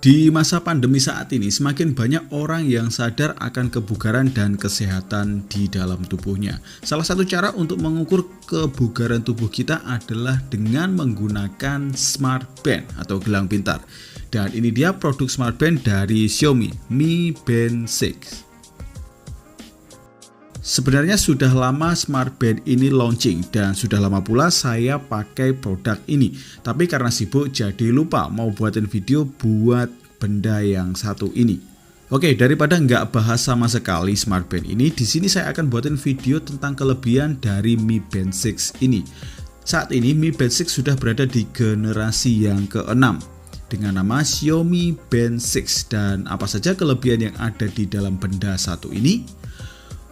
Di masa pandemi saat ini, semakin banyak orang yang sadar akan kebugaran dan kesehatan di dalam tubuhnya. Salah satu cara untuk mengukur kebugaran tubuh kita adalah dengan menggunakan Smart Band atau gelang pintar. Dan ini dia produk Smart Band dari Xiaomi, Mi Band 6. Sebenarnya sudah lama Smart Band ini launching dan sudah lama pula saya pakai produk ini. Tapi karena sibuk jadi lupa mau buatin video buat benda yang satu ini. Oke, daripada nggak bahas sama sekali Smart Band ini, di sini saya akan buatin video tentang kelebihan dari Mi Band 6 ini. Saat ini Mi Band 6 sudah berada di generasi yang ke-6 dengan nama Xiaomi Band 6. Dan apa saja kelebihan yang ada di dalam benda satu ini?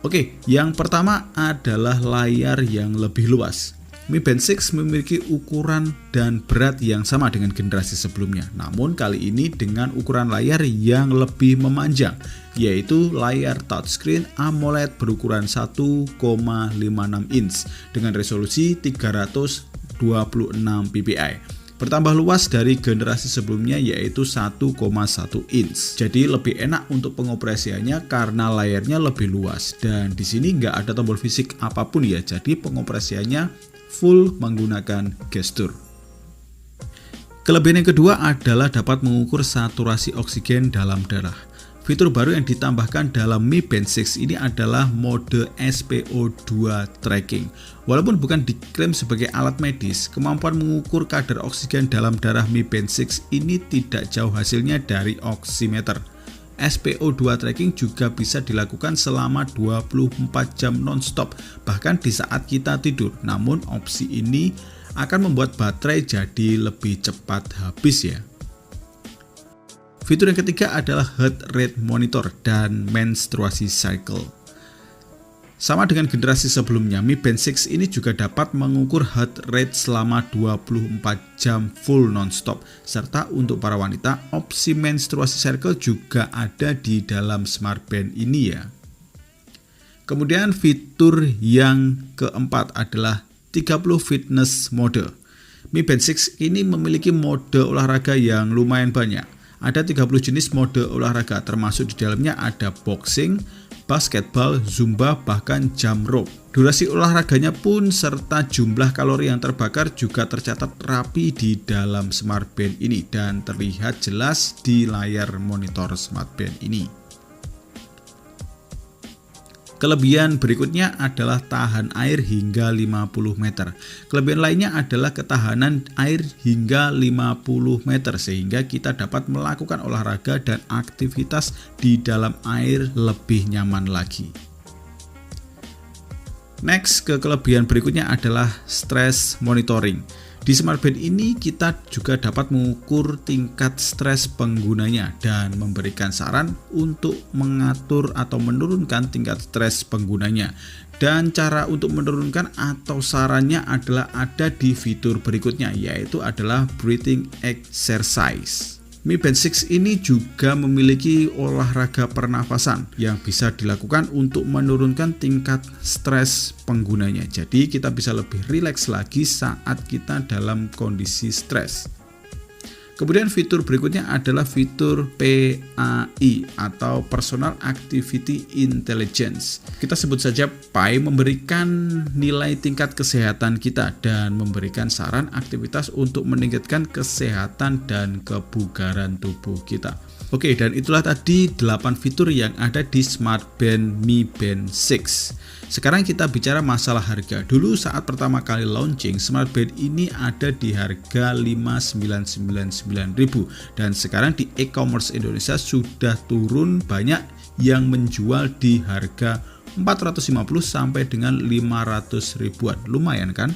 Oke, yang pertama adalah layar yang lebih luas. Mi Band 6 memiliki ukuran dan berat yang sama dengan generasi sebelumnya. Namun kali ini dengan ukuran layar yang lebih memanjang, yaitu layar touchscreen AMOLED berukuran 1,56 inch dengan resolusi 326 ppi. Bertambah luas dari generasi sebelumnya yaitu 1,1 inch. Jadi lebih enak untuk pengoperasiannya karena layarnya lebih luas. Dan di sini nggak ada tombol fisik apapun ya. Jadi pengoperasiannya full menggunakan gestur. Kelebihan yang kedua adalah dapat mengukur saturasi oksigen dalam darah. Fitur baru yang ditambahkan dalam Mi Band 6 ini adalah mode SpO2 tracking. Walaupun bukan diklaim sebagai alat medis, kemampuan mengukur kadar oksigen dalam darah Mi Band 6 ini tidak jauh hasilnya dari oximeter. SpO2 tracking juga bisa dilakukan selama 24 jam non-stop, bahkan di saat kita tidur. Namun opsi ini akan membuat baterai jadi lebih cepat habis ya. Fitur yang ketiga adalah heart rate monitor dan menstruasi cycle. Sama dengan generasi sebelumnya, Mi Band 6 ini juga dapat mengukur heart rate selama 24 jam full non-stop. Serta untuk para wanita, opsi menstruasi cycle juga ada di dalam Smart Band ini ya. Kemudian fitur yang keempat adalah 30 fitness mode. Mi Band 6 ini memiliki mode olahraga yang lumayan banyak. Ada 30 jenis mode olahraga, termasuk di dalamnya ada boxing, basketball, zumba, bahkan jump rope. Durasi olahraganya pun serta jumlah kalori yang terbakar juga tercatat rapi di dalam Smart Band ini dan terlihat jelas di layar monitor Smart Band ini. Kelebihan berikutnya adalah tahan air hingga 50 meter. Kelebihan lainnya adalah ketahanan air hingga 50 meter sehingga kita dapat melakukan olahraga dan aktivitas di dalam air lebih nyaman lagi. Next, ke kelebihan berikutnya adalah stress monitoring. Di Smart Band ini kita juga dapat mengukur tingkat stres penggunanya dan memberikan saran untuk mengatur atau menurunkan tingkat stres penggunanya. Dan cara untuk menurunkan atau sarannya adalah ada di fitur berikutnya, yaitu adalah breathing exercise. Mi Band 6 ini juga memiliki olahraga pernafasan yang bisa dilakukan untuk menurunkan tingkat stres penggunanya. Jadi kita bisa lebih rileks lagi saat kita dalam kondisi stres. Kemudian fitur berikutnya adalah fitur PAI atau Personal Activity Intelligence. Kita sebut saja PAI, memberikan nilai tingkat kesehatan kita dan memberikan saran aktivitas untuk meningkatkan kesehatan dan kebugaran tubuh kita. Oke, dan itulah tadi 8 fitur yang ada di Smart Band Mi Band 6. Sekarang kita bicara masalah harga. Dulu saat pertama kali launching, Smart Band ini ada di harga 5.999.000 dan sekarang di e-commerce Indonesia sudah turun, banyak yang menjual di harga 450 sampai dengan 500 ribuan. Lumayan kan?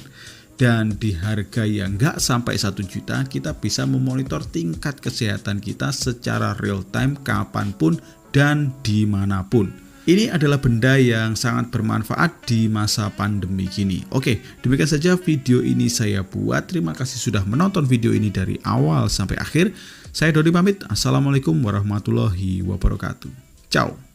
Dan di harga yang nggak sampai 1 juta, kita bisa memonitor tingkat kesehatan kita secara real time kapanpun dan dimanapun. Ini adalah benda yang sangat bermanfaat di masa pandemi gini. Oke, demikian saja video ini saya buat. Terima kasih sudah menonton video ini dari awal sampai akhir. Saya Dodi pamit. Assalamualaikum warahmatullahi wabarakatuh. Ciao.